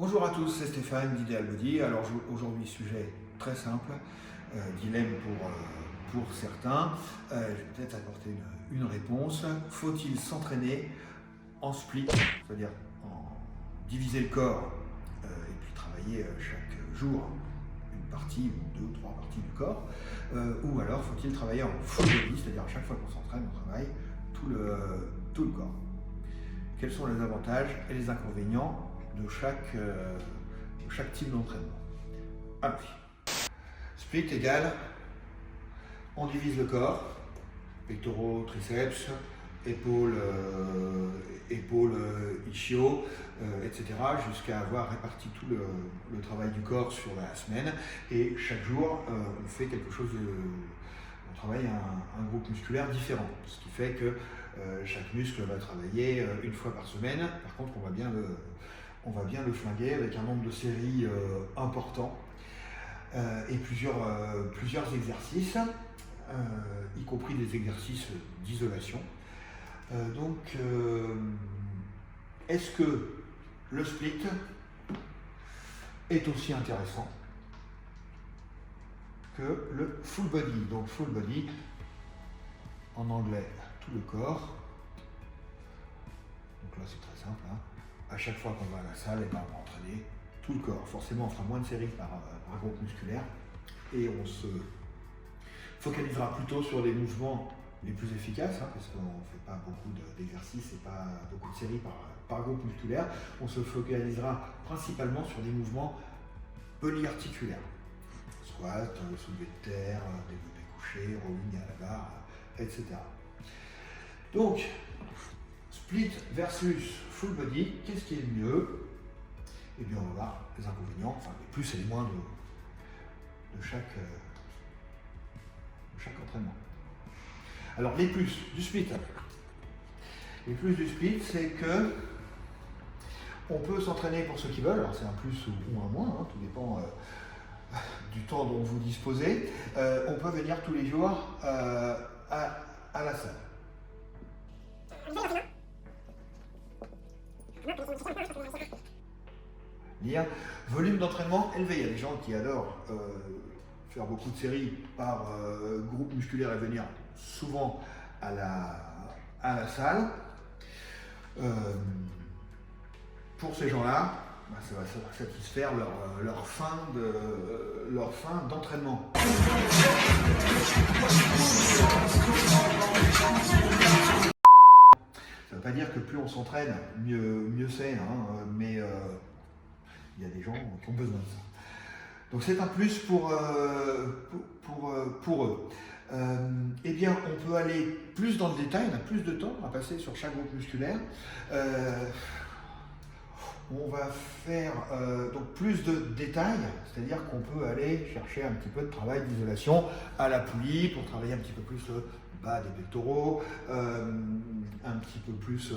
Bonjour à tous, c'est Stéphane d'Ideal Body. Alors aujourd'hui, sujet très simple, dilemme pour certains. Je vais peut-être apporter une réponse. Faut-il s'entraîner en split, c'est-à-dire en diviser le corps et puis travailler chaque jour une partie ou deux, trois parties du corps, ou alors faut-il travailler en full body, c'est-à-dire à chaque fois qu'on s'entraîne, on travaille tout le corps. Quels sont les avantages et les inconvénients de chaque type d'entraînement? Alors, split égale, on divise le corps, pectoraux, triceps, épaules, ischio, etc. jusqu'à avoir réparti tout le travail du corps sur la semaine. Et chaque jour, on fait quelque chose on travaille un groupe musculaire différent. Ce qui fait que chaque muscle va travailler une fois par semaine. Par contre, on va bien le flinguer avec un nombre de séries important et plusieurs exercices, y compris des exercices d'isolation. Est-ce que le split est aussi intéressant que le full body? Donc full body, en anglais, tout le corps. Donc là c'est très simple, hein. À chaque fois qu'on va à la salle, on va entraîner tout le corps. Forcément, on fera moins de séries par groupe musculaire et on se focalisera plutôt sur les mouvements les plus efficaces, hein, parce qu'on ne fait pas beaucoup d'exercices et pas beaucoup de séries par groupe musculaire. On se focalisera principalement sur des mouvements polyarticulaires. Squat, soulevé de terre, développé couché, rowing à la barre, etc. Donc, split versus full body, qu'est-ce qui est le mieux? Eh bien, on va voir les inconvénients, enfin les plus et les moins de chaque entraînement. Alors, les plus du split. Les plus du split, c'est que on peut s'entraîner pour ceux qui veulent. Alors, c'est un plus ou un moins, hein, tout dépend du temps dont vous disposez. On peut venir tous les jours à la salle. Lire. Volume d'entraînement élevé. Il y a des gens qui adorent faire beaucoup de séries par groupe musculaire et venir souvent à la salle. Pour ces gens-là, ça va satisfaire leur fin d'entraînement. Ça ne veut pas dire que plus on s'entraîne, mieux c'est, hein, mais il y a des gens qui ont besoin de ça. Donc c'est un plus pour eux. Eh bien, on peut aller plus dans le détail, on a plus de temps à passer sur chaque groupe musculaire. On va faire donc plus de détails, c'est-à-dire qu'on peut aller chercher un petit peu de travail d'isolation à la poulie pour travailler un petit peu plus le bas des pectoraux, un petit peu plus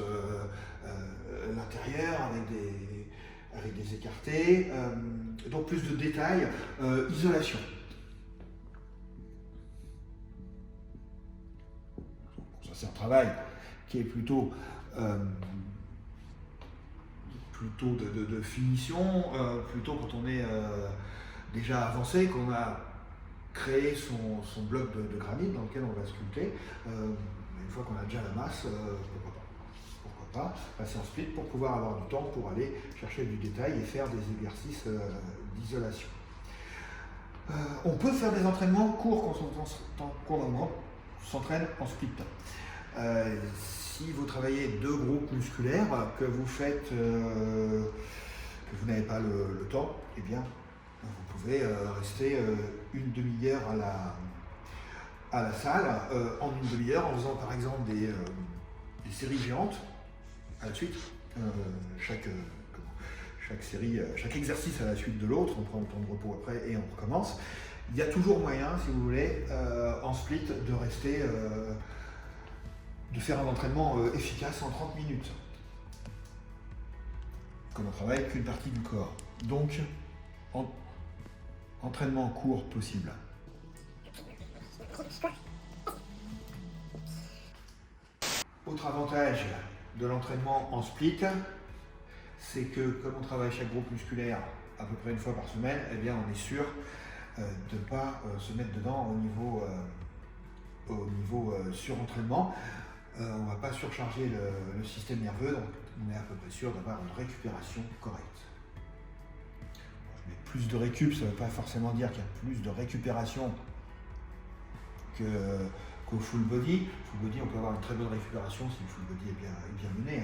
l'intérieur avec des écartés, donc plus de détails, isolation. Ça c'est un travail qui est plutôt de finition, plutôt quand on est déjà avancé, qu'on a créé son bloc de granit dans lequel on va sculpter. Une fois qu'on a déjà la masse, pourquoi pas passer en split pour pouvoir avoir du temps pour aller chercher du détail et faire des exercices d'isolation. On peut faire des entraînements courts quand on s'entraîne en split. Si vous travaillez deux groupes musculaires, que vous faites, que vous n'avez pas le temps, eh bien, vous pouvez rester une demi-heure à la salle, en une demi-heure, en faisant par exemple des séries géantes à la suite. Chaque exercice à la suite de l'autre, on prend le temps de repos après et on recommence. Il y a toujours moyen, si vous voulez, en split, de rester de faire un entraînement efficace en 30 minutes. Comme on travaille qu'une partie du corps. Donc, entraînement court possible. Autre avantage de l'entraînement en split, c'est que comme on travaille chaque groupe musculaire à peu près une fois par semaine, eh bien on est sûr de ne pas se mettre dedans au niveau surentraînement. On ne va pas surcharger le système nerveux, donc on est à peu près sûr d'avoir une récupération correcte. Je mets plus de récup, ça ne veut pas forcément dire qu'il y a plus de récupération qu'au full body. Full body, on peut avoir une très bonne récupération si le full body est bien mené.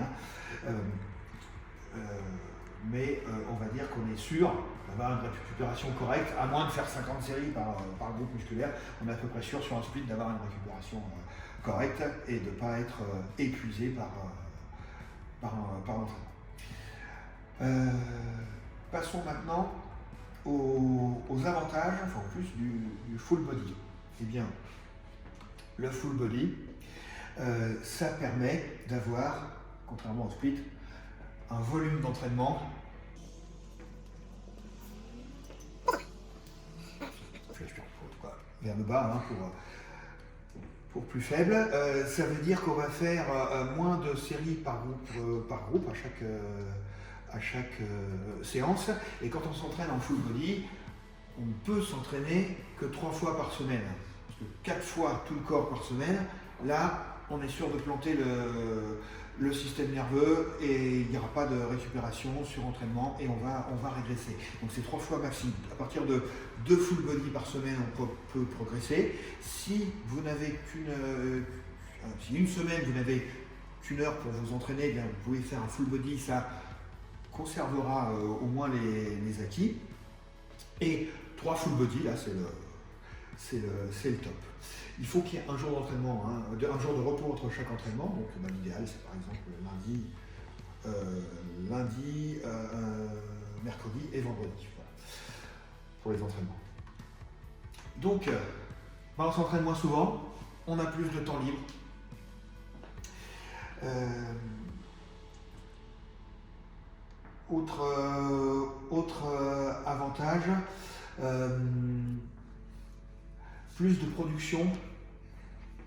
Mais on va dire qu'on est sûr d'avoir une récupération correcte, à moins de faire 50 séries par groupe musculaire. On est à peu près sûr sur un split d'avoir une récupération correcte et de ne pas être épuisé par l'entraînement. Passons maintenant aux avantages, enfin en plus du full body. Eh bien, le full body, ça permet d'avoir, contrairement au split, un volume d'entraînement vers le bas pour plus faible. Ça veut dire qu'on va faire moins de séries par groupe à chaque séance. Et quand on s'entraîne en full body, on ne peut s'entraîner que 3 fois par semaine. Parce que 4 fois tout le corps par semaine, là, on est sûr de planter le système nerveux et il n'y aura pas de récupération sur entraînement et on va régresser. Donc c'est 3 fois maximum. À partir de 2 full body par semaine, on peut progresser. Si vous n'avez si une semaine vous n'avez qu'une heure pour vous entraîner, eh bien, vous pouvez faire un full body, ça conservera au moins les acquis. Et 3 full body, là c'est le top. Il faut qu'il y ait un jour d'entraînement, un jour de repos entre chaque entraînement. Donc l'idéal c'est par exemple lundi, mercredi et vendredi, voilà, pour les entraînements. Donc on s'entraîne moins souvent, on a plus de temps libre. Autre avantage, plus de production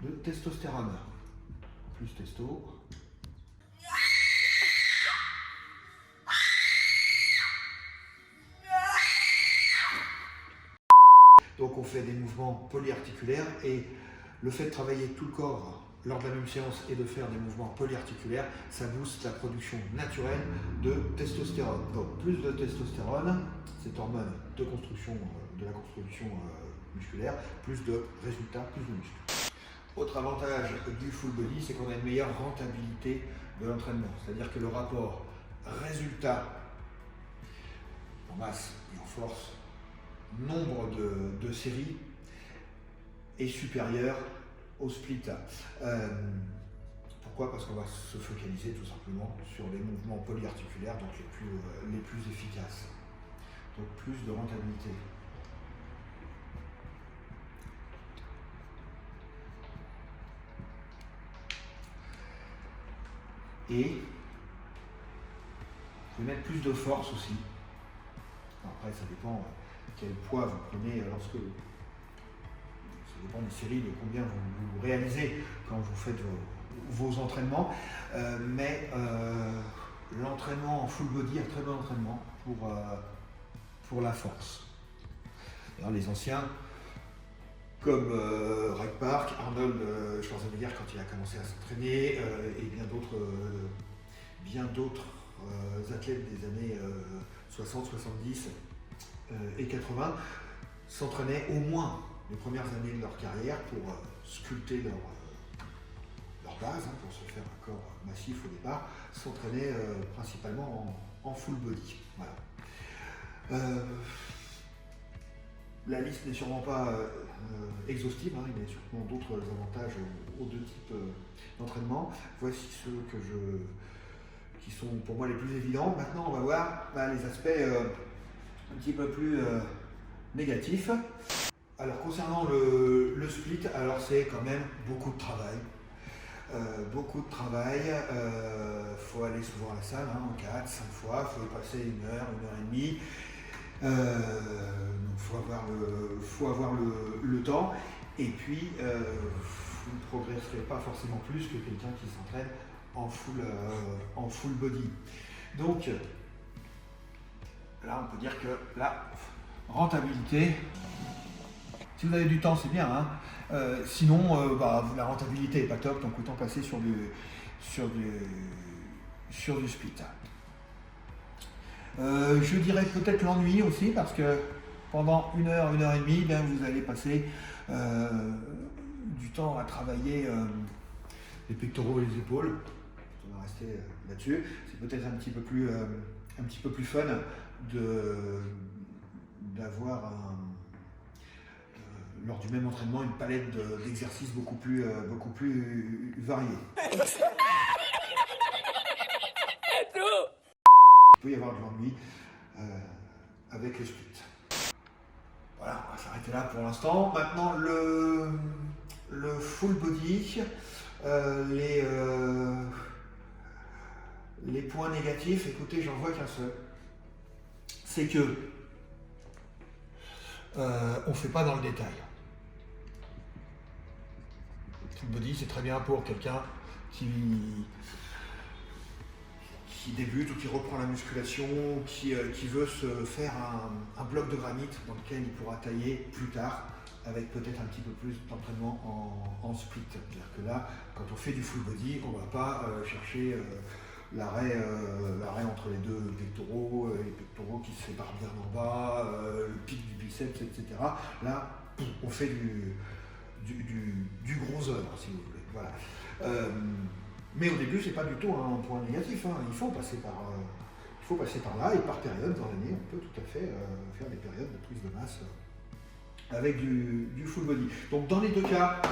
de testostérone. Plus testo. Donc on fait des mouvements polyarticulaires et le fait de travailler tout le corps lors de la même séance et de faire des mouvements polyarticulaires, ça booste la production naturelle de testostérone. Donc plus de testostérone, cette hormone de construction, de la construction musculaire, plus de résultats, plus de muscles. Autre avantage du full body, c'est qu'on a une meilleure rentabilité de l'entraînement. C'est-à-dire que le rapport résultat en masse et en force, nombre de séries est supérieur au split. Pourquoi? Parce qu'on va se focaliser tout simplement sur les mouvements polyarticulaires, donc les plus efficaces. Donc plus de rentabilité. Et vous pouvez mettre plus de force aussi. Après, ça dépend quel poids vous prenez lorsque. Ça dépend des séries, de combien vous réalisez quand vous faites vos entraînements. Mais l'entraînement en full body est un très bon entraînement pour la force. Alors, les anciens, comme Ray Park, Arnold Schwarzenegger quand il a commencé à s'entraîner, et bien d'autres athlètes des années 60, 70 et 80 s'entraînaient au moins les premières années de leur carrière pour sculpter leur base, pour se faire un corps massif au départ, s'entraînaient principalement en full body. Voilà. La liste n'est sûrement pas exhaustive, il y a sûrement d'autres avantages aux deux types d'entraînement. Voici ceux qui sont pour moi les plus évidents. Maintenant, on va voir les aspects un petit peu plus négatifs. Alors, concernant le split, alors c'est quand même beaucoup de travail. Faut aller souvent à la salle, 4, 5 fois, il faut y passer 1 heure, 1 heure et demie. Faut avoir le temps, et puis vous ne progresserez pas forcément plus que quelqu'un qui s'entraîne en full body. Donc là, on peut dire que la rentabilité, si vous avez du temps, c'est bien, hein. Sinon, la rentabilité n'est pas top, donc autant passer sur du split. Je dirais peut-être l'ennui aussi, parce que pendant 1 heure, 1 heure et demie, vous allez passer du temps à travailler les pectoraux et les épaules. On va rester là-dessus. C'est peut-être un petit peu plus fun d'avoir lors du même entraînement une palette d'exercices beaucoup plus variés. Il peut y avoir de l'ennui avec les splits. Voilà, on va s'arrêter là pour l'instant. Maintenant, le full body, les points négatifs, écoutez, j'en vois qu'un seul. C'est que on ne fait pas dans le détail. Full body, c'est très bien pour quelqu'un qui débute ou qui reprend la musculation, qui veut se faire un bloc de granit dans lequel il pourra tailler plus tard avec peut-être un petit peu plus d'entraînement en split. C'est-à-dire que là, quand on fait du full body, on ne va pas chercher l'arrêt entre les deux pectoraux, les pectoraux qui se séparent bien en bas, le pic du biceps, etc. Là, on fait du gros œuvre, si vous voulez. Voilà. Mais au début, c'est pas du tout un point négatif, hein. Il faut passer par là, et par période dans l'année, on peut tout à fait faire des périodes de prise de masse avec du full body. Donc dans les deux cas,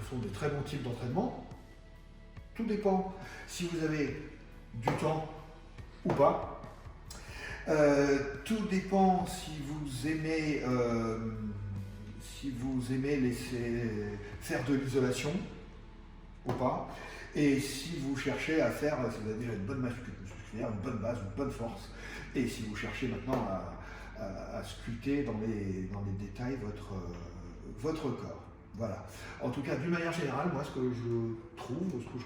ce sont des très bons types d'entraînement. Tout dépend si vous avez du temps ou pas. Tout dépend si vous aimez laisser faire de l'isolation ou pas. Et si vous cherchez à faire, si vous avez déjà une bonne masse musculaire, une bonne base, une bonne force, et si vous cherchez maintenant à sculpter dans les détails votre corps. Voilà. En tout cas, d'une manière générale, moi, ce que je trouve, ce que je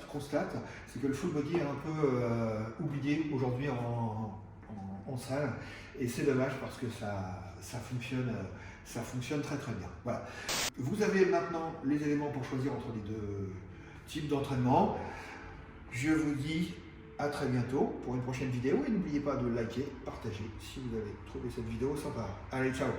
constate, c'est que le full body est un peu oublié aujourd'hui en salle, et c'est dommage parce que ça fonctionne très très bien. Voilà. Vous avez maintenant les éléments pour choisir entre les deux type d'entraînement. Je vous dis à très bientôt pour une prochaine vidéo et n'oubliez pas de liker, partager si vous avez trouvé cette vidéo sympa. Allez, ciao!